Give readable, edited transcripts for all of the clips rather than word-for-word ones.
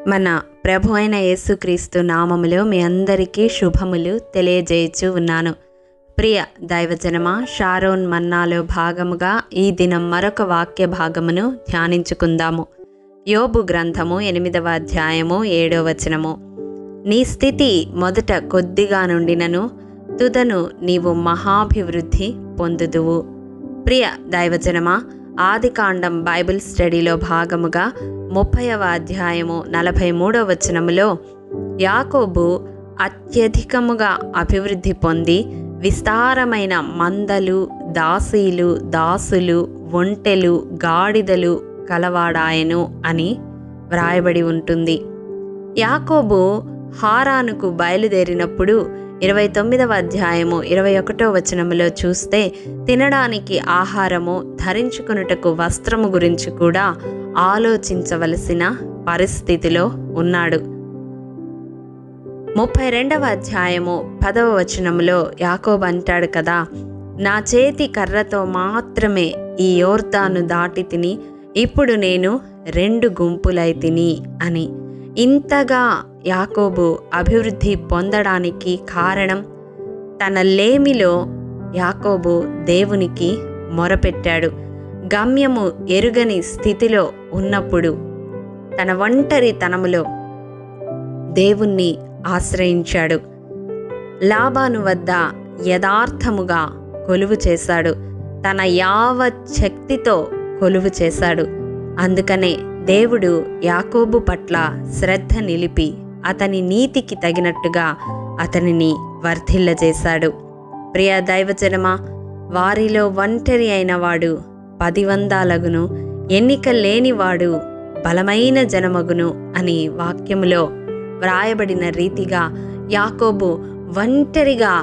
మన ప్రభు అయిన యేసుక్రీస్తు నామములో మీ అందరికీ శుభములు తెలియజేయచ్చు ఉన్నాను. ప్రియ దైవజనమా, షారోన్ మన్నాలో భాగముగా ఈ దినం మరొక వాక్య భాగమును ధ్యానించుకుందాము. యోబు గ్రంథము 8వ అధ్యాయము 7వ వచనము. నీ స్థితి మొదట కొద్దిగా నుండినను తుదను నీవు మహాభివృద్ధి పొందుదువు. ప్రియ దైవజనమా, ఆదికాండం బైబిల్ స్టడీలో భాగముగా 30వ అధ్యాయము 43వ వచనములో యాకోబు అత్యధికముగా అభివృద్ధి పొంది విస్తారమైన మందలు, దాసీలు, దాసులు, ఒంటెలు, గాడిదలు కలవాడాయెను అని వ్రాయబడి ఉంటుంది. యాకోబు హారానుకు బయలుదేరినప్పుడు 29వ అధ్యాయము 21వ వచనములో చూస్తే తినడానికి ఆహారము, ధరించుకొనుటకు వస్త్రము గురించి కూడా ఆలోచించవలసిన పరిస్థితిలో ఉన్నాడు. 32వ అధ్యాయము 10వ వచనములో యాకోబు అంటాడు కదా, నా చేతి కర్రతో మాత్రమే ఈ యోర్దాను దాటి తిని ఇప్పుడు నేను 2 గుంపులై తిని అని. ఇంతగా యాకోబు అభివృద్ధి పొందడానికి కారణం, తన లేమిలో యాకోబు దేవునికి మొరపెట్టాడు. గమ్యము ఎరుగని స్థితిలో ఉన్నప్పుడు తన ఒంటరితనములో దేవుణ్ణి ఆశ్రయించాడు. లాబాను వద్ద యథార్థముగా కొలువు చేశాడు. తన యావత్ శక్తితో కొలువు చేశాడు. అందుకనే దేవుడు యాకోబు పట్ల శ్రద్ధ నిలిపి అతని నీతికి తగినట్టుగా అతనిని వర్ధిల్లజేశాడు. ప్రియ దైవజనమా, వారిలో ఒంటరి అయిన వాడు 10 వందాలగును, ఎన్నిక లేనివాడు బలమైన జనమగును అని వాక్యములో వ్రాయబడిన రీతిగా యాకోబు ఒంటరిగా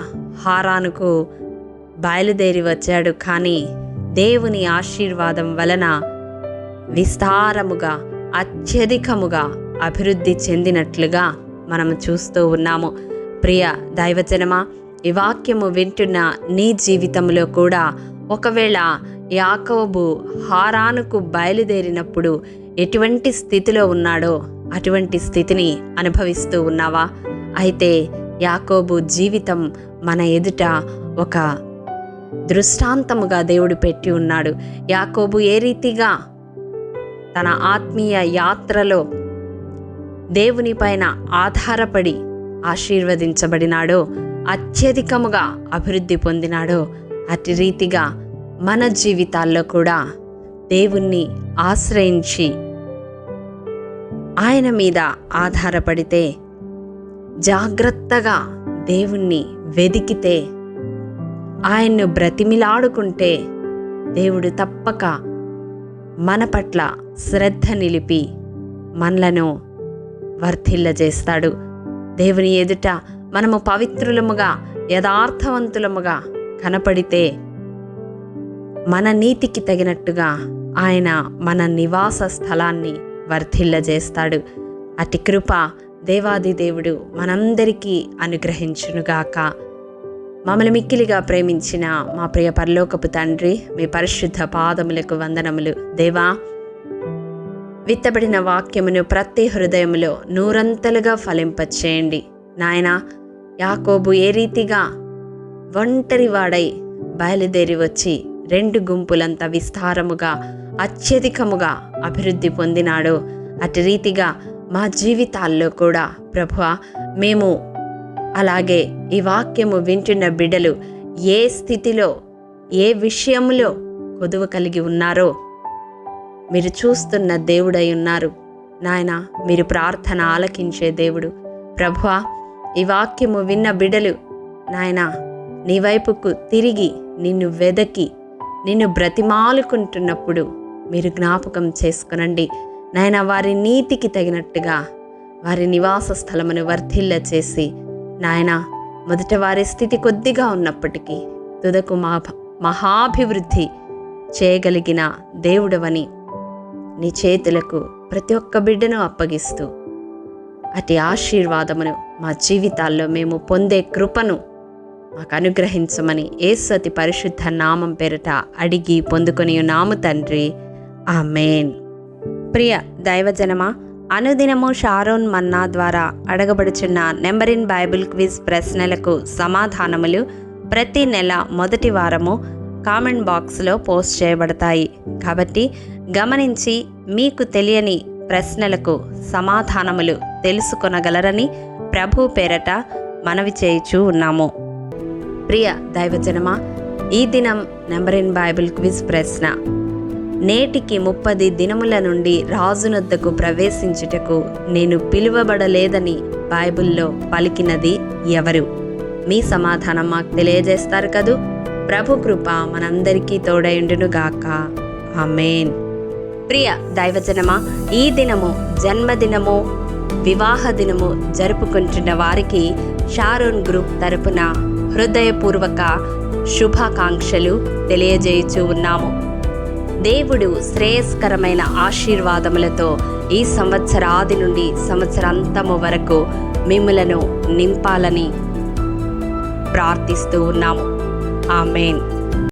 హారానుకు బయలుదేరి వచ్చాడు. కానీ దేవుని ఆశీర్వాదం వలన విస్తారముగా, అత్యధికముగా అభివృద్ధి చెందినట్లుగా మనం చూస్తూ ఉన్నాము. ప్రియ దైవజనమా, ఈ వాక్యము వింటున్న నీ జీవితంలో కూడా ఒకవేళ యాకోబు హారానుకు బయలుదేరినప్పుడు ఎటువంటి స్థితిలో ఉన్నాడో అటువంటి స్థితిని అనుభవిస్తూ ఉన్నావా? అయితే యాకోబు జీవితం మన ఎదుట ఒక దృష్టాంతముగా దేవుడు పెట్టి ఉన్నాడు. యాకోబు ఏ రీతిగా తన ఆత్మీయ యాత్రలో దేవుని పైన ఆధారపడి ఆశీర్వదించబడినాడో, అత్యధికముగా అభివృద్ధి పొందినాడో, అట్టి రీతిగా మన జీవితాల్లో కూడా దేవుణ్ణి ఆశ్రయించి ఆయన మీద ఆధారపడితే, జాగ్రత్తగా దేవుణ్ణి వెదికితే, ఆయన్ను బ్రతిమిలాడుకుంటే దేవుడు తప్పక మన పట్ల శ్రద్ధ నిలిపి మనలను వర్ధిల్లజేస్తాడు. దేవుని ఎదుట మనము పవిత్రులముగా, యథార్థవంతులముగా కనపడితే మన నీతికి తగినట్టుగా ఆయన మన నివాస స్థలాన్ని వర్ధిల్లజేస్తాడు. అతి కృప దేవాది దేవుడు మనందరికీ అనుగ్రహించునుగాక. మమ్మల్ని మిక్కిలిగా ప్రేమించిన మా ప్రియ పరలోకపు తండ్రి, మీ పరిశుద్ధ పాదములకు వందనములు. దేవా, విత్తబడిన వాక్యమును ప్రతి హృదయములో నూరంతలుగా ఫలింపచేయండి. నాయనా, యాకోబు ఏ రీతిగా ఒంటరివాడై బయలుదేరి వచ్చి 2 గుంపులంత విస్తారముగా, అత్యధికముగా అభివృద్ధి పొందినాడో అటు రీతిగా మా జీవితాల్లో కూడా ప్రభువా, మేము అలాగే ఈ వాక్యము వింటున్న బిడ్డలు ఏ స్థితిలో, ఏ విషయంలో కొదువ కలిగి ఉన్నారో మీరు చూస్తున్న దేవుడై ఉన్నారు. నాయన, మీరు ప్రార్థన ఆలకించే దేవుడు. ప్రభువా, ఈ వాక్యము విన్న బిడ్డలు నాయన నీ వైపుకు తిరిగి నిన్ను వెదకి నిన్ను బ్రతిమాలుకుంటున్నప్పుడు మీరు జ్ఞాపకం చేసుకునండి. నాయన, వారి నీతికి తగినట్టుగా వారి నివాస స్థలమును వర్ధిల్ల చేసి, నాయన, మొదట వారి స్థితి కొద్దిగా ఉన్నప్పటికీ తుదకు మహాభివృద్ధి చేయగలిగిన దేవుడవని నీ చేతులకు ప్రతి ఒక్క బిడ్డను అప్పగిస్తూ అతి ఆశీర్వాదమును మా జీవితాల్లో మేము పొందే కృపను మాకు అనుగ్రహించమని యేసు అతి పరిశుద్ధ నామం పేరిట అడిగి పొందుకొని ఉన్నాము తండ్రి. ఆమేన్. ప్రియ దైవజనమా, అనుదినము షారోన్ మన్నా ద్వారా అడగబడుచున్న నెంబర్ ఇన్ బైబిల్ క్విజ్ ప్రశ్నలకు సమాధానములు ప్రతి నెల మొదటి వారము కామెంట్ బాక్స్లో పోస్ట్ చేయబడతాయి. కాబట్టి గమనించి మీకు తెలియని ప్రశ్నలకు సమాధానములు తెలుసుకొనగలరని ప్రభు పేరట మనవి చేయుచూ ఉన్నాము. ప్రియ దైవజనమా, ఈ దినం నెంబర్ ఇన్ బైబిల్ క్విజ్ ప్రశ్న: నేటికి 30 దినముల నుండి రాజునొద్దకు ప్రవేశించుటకు నేను పిలువబడలేదని బైబిల్లో పలికినది ఎవరు? మీ సమాధానం మాకు తెలియజేస్తారు కదూ. ప్రభు కృప మనందరికీ తోడైండునుగాక. ఆమేన్. ప్రియ దైవజనమా, ఈ దినము జన్మదినము, వివాహ దినము జరుపుకుంటున్న వారికి షారోన్ గ్రూప్ తరపున హృదయపూర్వక శుభాకాంక్షలు తెలియజేయుచూ ఉన్నాము. దేవుడు శ్రేయస్కరమైన ఆశీర్వాదములతో ఈ సంవత్సరాది నుండి సంవత్సరాంతము వరకు మిమ్ములను నింపాలని ప్రార్థిస్తూ ఉన్నాము. ఆమేన్.